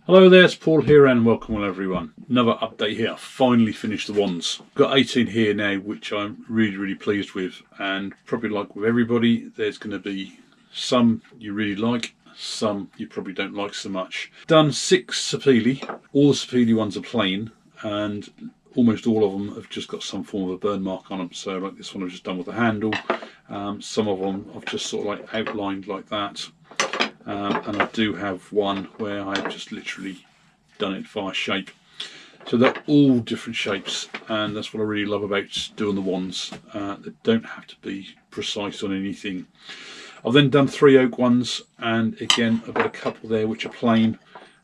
Hello there, it's Paul here and welcome everyone. Another update here. I finally finished the wands. Got 18 here now, which I'm really pleased with, and probably like with everybody, there's going to be some you really like, some you probably don't like so much. Done 6 sapili. All the sapili ones are plain, and almost all of them have just got some form of a burn mark on them. So like this one I've just done with the handle. Some of them I've just sort of like outlined like that. And I do have one where I've just literally done it via shape. So they're all different shapes, and that's what I really love about doing the wands. They don't have to be precise on anything. I've then done 3 oak ones, and again I've got a couple there which are plain.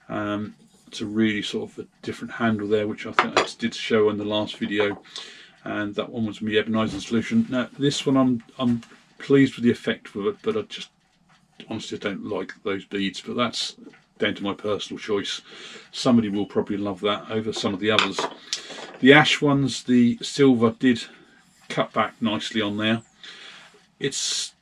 It's a really sort of a different handle there, which I think I did show in the last video, and that one was my ebonising solution. Now this one I'm pleased with the effect with it, but I just honestly don't like those beads, but that's down to my personal choice. Somebody will probably love that over some of the others. The ash ones, the silver did cut back nicely on there. It's,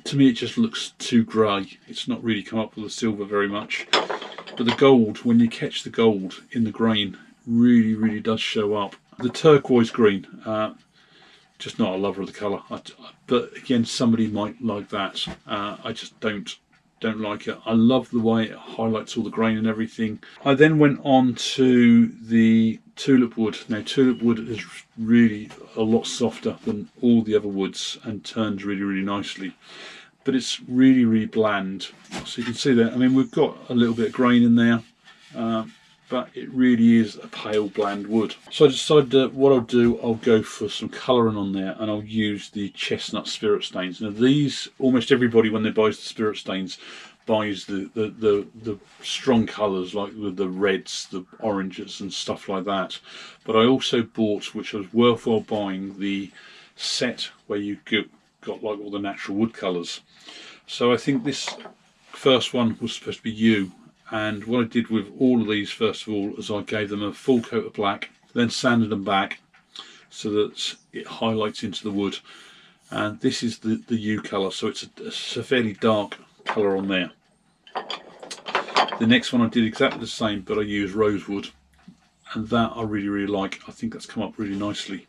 to me, it just looks too grey. It's not really come up with the silver very much, but the gold, when you catch the gold in the grain, really does show up. The turquoise green, just not a lover of the colour, but again somebody might like that. I just don't like it. I love the way it highlights all the grain and everything. I then went on to the tulip wood. Now tulip wood is really a lot softer than all the other woods and turns really nicely, but it's really bland. So you can see that, I mean, we've got a little bit of grain in there, but it really is a pale bland wood. So I decided that what I'll do, I'll go for some colouring on there, and I'll use the chestnut spirit stains. Now these, almost everybody when they buys the spirit stains buys the strong colours, like with the reds, the oranges and stuff like that. But I also bought, which was worthwhile buying, the set where you got like all the natural wood colours. So I think this first one was supposed to be yew. And what I did with all of these, first of all, is I gave them a full coat of black, then sanded them back so that it highlights into the wood. And this is the yew colour, so it's a fairly dark colour on there. The next one I did exactly the same, but I used rosewood, and that I really like. I think that's come up really nicely.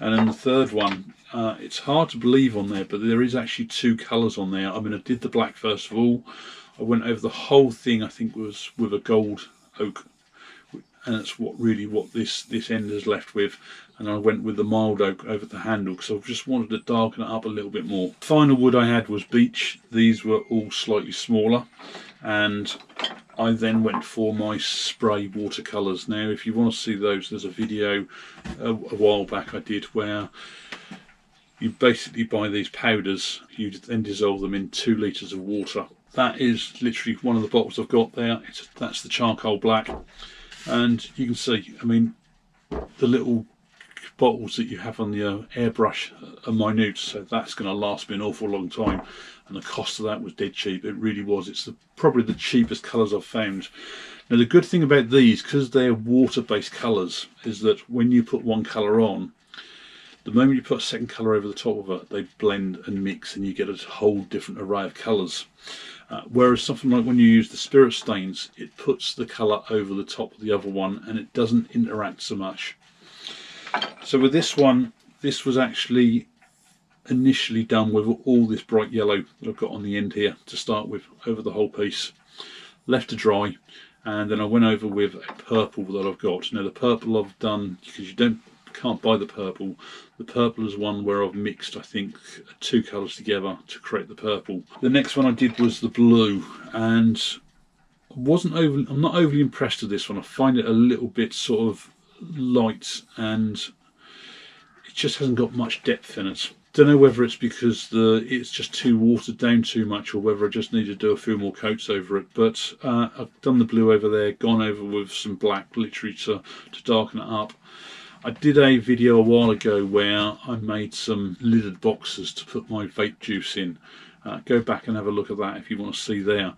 And then the third one, it's hard to believe on there, but there is actually 2 colours on there. I mean, I did the black first of all. I went over the whole thing, I think was with a gold oak, and that's what this end is left with. And I went with the mild oak over the handle because I just wanted to darken it up a little bit more. The final wood I had was beech. These were all slightly smaller, and I then went for my spray watercolours. Now if you want to see those, there's a video a while back I did where you basically buy these powders, you then dissolve them in 2 litres of water. That is literally one of the bottles I've got there. That's the charcoal black, and you can see, I mean, the little bottles that you have on the airbrush are minute, so that's going to last me an awful long time, and the cost of that was dead cheap. It really was. It's probably the cheapest colours I've found. Now the good thing about these, because they're water-based colours, is that when you put one colour on, the moment you put a second colour over the top of it, they blend and mix, and you get a whole different array of colours. Whereas something like when you use the spirit stains, it puts the colour over the top of the other one and it doesn't interact so much. So with this one, this was actually initially done with all this bright yellow that I've got on the end here to start with, over the whole piece. Left to dry, and then I went over with a purple that I've got. Now the purple I've done, because you can't buy the purple. The purple is one where I've mixed, I think, 2 colours together to create the purple. The next one I did was the blue, and I'm not overly impressed with this one. I find it a little bit sort of light, and it just hasn't got much depth in it. Don't know whether it's because it's just too watered down too much, or whether I just need to do a few more coats over it. But I've done the blue over there, gone over with some black literally to darken it up. I did a video a while ago where I made some lidded boxes to put my vape juice in. Go back and have a look at that if you want to see there,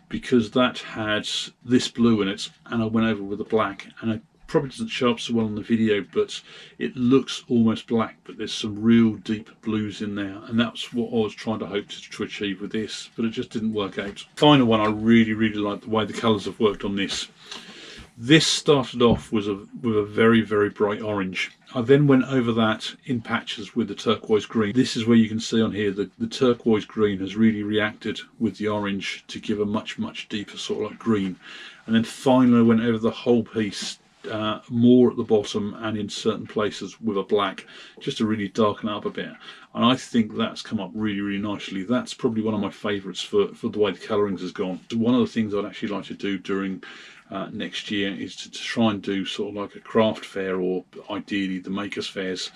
because that had this blue in it, and I went over with the black, and I probably doesn't show up so well on the video, but it looks almost black, but there's some real deep blues in there, and that's what I was trying to hope to achieve with this, but it just didn't work out. Final one, I really like the way the colours have worked on this. This started off with a very bright orange. I then went over that in patches with the turquoise green. This is where you can see on here the turquoise green has really reacted with the orange to give a much deeper sort of like green. And then finally I went over the whole piece, more at the bottom and in certain places with a black, just to really darken up a bit. And I think that's come up really nicely. That's probably one of my favourites for the way the colourings has gone. One of the things I'd actually like to do during next year is to try and do sort of like a craft fair, or ideally the makers fairs,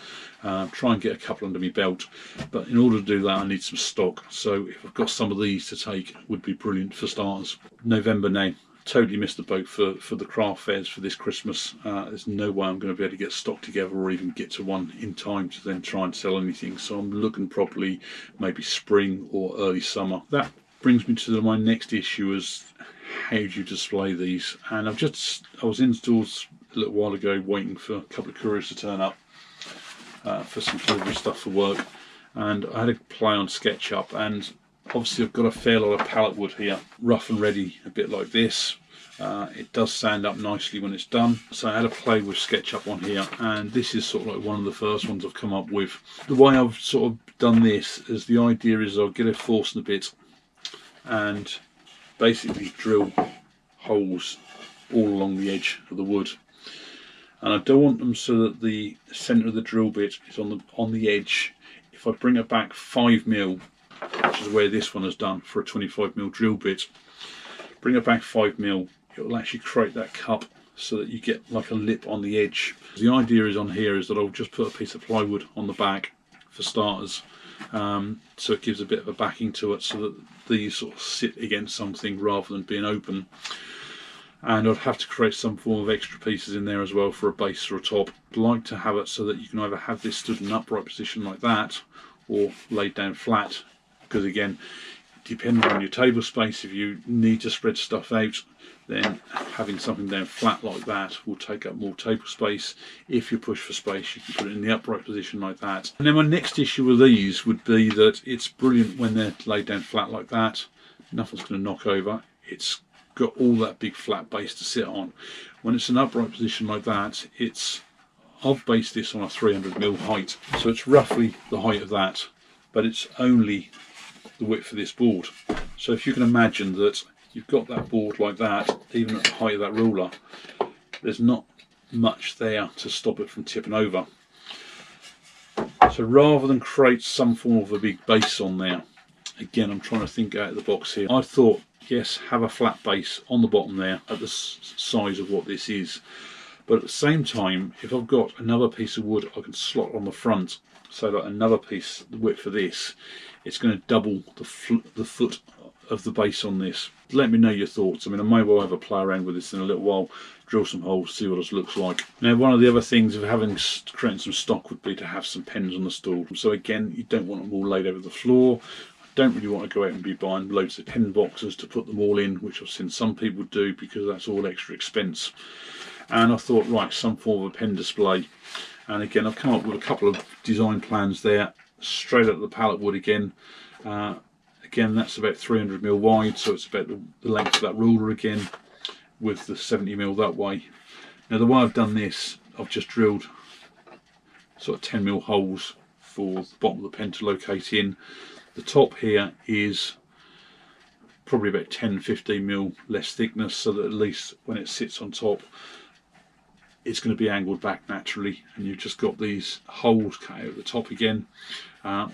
try and get a couple under my belt. But in order to do that I need some stock, so if I've got some of these to take, it would be brilliant for starters. November now, totally missed the boat for the craft fairs for this Christmas. There's no way I'm going to be able to get stock together or even get to one in time to then try and sell anything, so I'm looking probably maybe spring or early summer. That brings me to my next issue, is how do you display these. And I was in stores a little while ago waiting for a couple of couriers to turn up for some delivery stuff for work, and I had a play on SketchUp, and obviously I've got a fair lot of pallet wood here, rough and ready, a bit like this. It does stand up nicely when it's done, so I had a play with SketchUp on here, and this is sort of like one of the first ones I've come up with. The way I've sort of done this is, the idea is I'll get a Forstner bit and basically drill holes all along the edge of the wood, and I don't want them so that the centre of the drill bit is on the edge. If I bring it back 5mm, which is where this one is done for a 25mm drill bit, bring it back 5mm, it will actually create that cup so that you get like a lip on the edge. The idea is on here is that I'll just put a piece of plywood on the back for starters, so it gives a bit of a backing to it, so that these sort of sit against something rather than being open. And I'd have to create some form of extra pieces in there as well for a base or a top. I'd like to have it so that you can either have this stood in an upright position like that, or laid down flat, because again, depending on your table space, if you need to spread stuff out, then having something down flat like that will take up more table space. If you push for space, you can put it in the upright position like that. And then my next issue with these would be that it's brilliant when they're laid down flat like that. Nothing's going to knock over. It's got all that big flat base to sit on. When it's an upright position like that, I've based this on a 300mm height, so it's roughly the height of that, but it's only the width of this board. So if you can imagine that you've got that board like that, even at the height of that ruler, there's not much there to stop it from tipping over. So rather than create some form of a big base on there, again I'm trying to think out of the box here, I thought, yes, have a flat base on the bottom there at the size of what this is, but at the same time, if I've got another piece of wood I can slot on the front, so that another piece, the width of this, it's going to double the foot of the base on this. Let me know your thoughts. I mean, I may well have a play around with this in a little while, drill some holes, see what it looks like. Now, one of the other things of creating some stock would be to have some pens on the stool. So again, you don't want them all laid over the floor. I don't really want to go out and be buying loads of pen boxes to put them all in, which I've seen some people do, because that's all extra expense. And I thought, right, some form of a pen display. And again, I've come up with a couple of design plans there, straight out of the pallet wood again. Again, that's about 300mm wide, so it's about the length of that ruler again, with the 70mm that way. Now the way I've done this, I've just drilled sort of 10mm holes for the bottom of the pen to locate in. The top here is probably about 10-15mm less thickness, so that at least when it sits on top, it's going to be angled back naturally, and you've just got these holes cut out at the top again,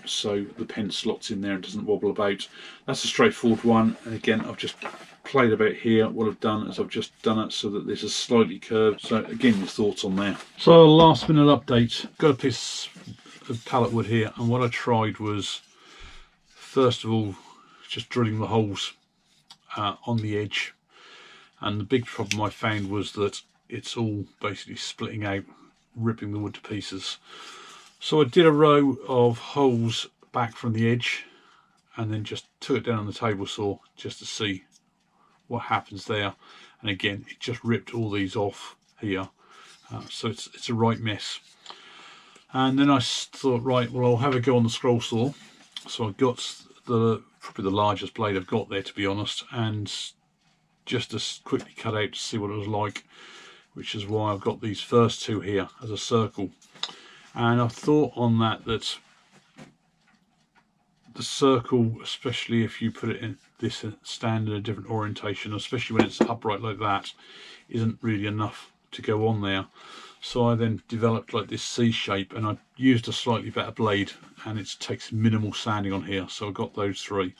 so the pen slots in there and doesn't wobble about. That's a straightforward one, and again I've just played about here. What I've done is I've just done it so that this is slightly curved. So again, your thoughts on there. So last minute update, got a piece of pallet wood here, and what I tried was, first of all, just drilling the holes on the edge, and the big problem I found was that it's all basically splitting out, ripping the wood to pieces. So I did a row of holes back from the edge, and then just took it down on the table saw just to see what happens there. And again, it just ripped all these off here, so it's a right mess. And then I thought, right, well, I'll have a go on the scroll saw. So I got probably the largest blade I've got there, to be honest, and just to quickly cut out to see what it was like, which is why I've got these first two here as a circle. And I thought on that the circle, especially if you put it in this stand in a different orientation, especially when it's upright like that, isn't really enough to go on there. So I then developed like this C shape, and I used a slightly better blade, and it takes minimal sanding on here. So I got those three.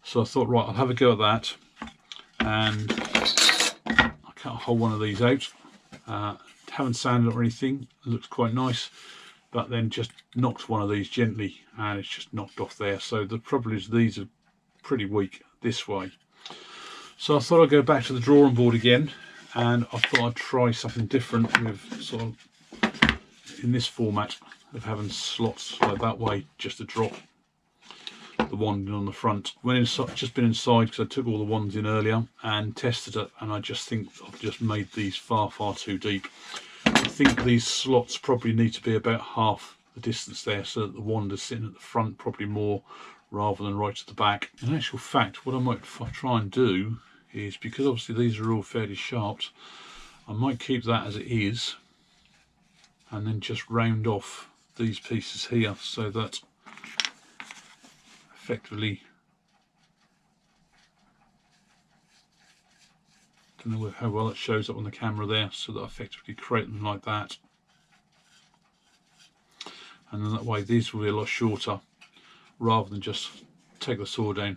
So I thought, right, I'll have a go at that, and I cut a whole one of these out. Haven't sanded or anything. It looks quite nice, but then just knocked one of these gently, and it's just knocked off there. So the problem is these are pretty weak this way. So I thought I'd go back to the drawing board again, and I thought I'd try something different with sort of in this format of having slots like that way, just to drop the wand in on the front. Went inside, just been inside because I took all the wands in earlier and tested it, and I just think I've just made these far too deep. I think these slots probably need to be about half the distance there, so that the wand is sitting at the front probably more rather than right at the back. In actual fact, what I might try and do is, because obviously these are all fairly sharp, I might keep that as it is and then just round off these pieces here, so that effectively, don't know how well it shows up on the camera there, so that I effectively create them like that, and then that way these will be a lot shorter rather than just take the saw down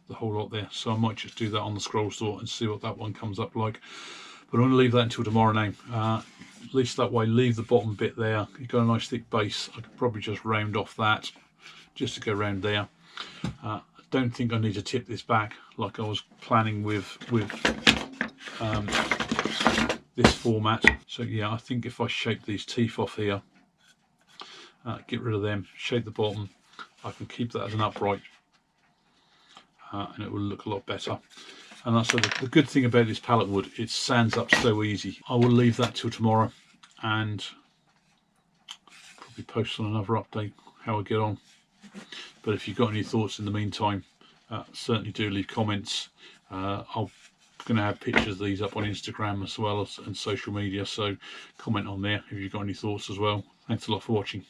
the whole lot there. So I might just do that on the scroll saw and see what that one comes up like, but I'm going to leave that until tomorrow now. At least that way, leave the bottom bit there. You've got a nice thick base. I could probably just round off that just to go around there. I don't think I need to tip this back like I was planning with this format. So yeah, I think if I shape these teeth off here, get rid of them, shape the bottom, I can keep that as an upright, and it will look a lot better. And that's the good thing about this pallet wood, it sands up so easy. I will leave that till tomorrow and probably post on another update how I get on. But if you've got any thoughts in the meantime, certainly do leave comments. I'm going to have pictures of these up on Instagram as well as and social media, so comment on there if you've got any thoughts as well. Thanks a lot for watching.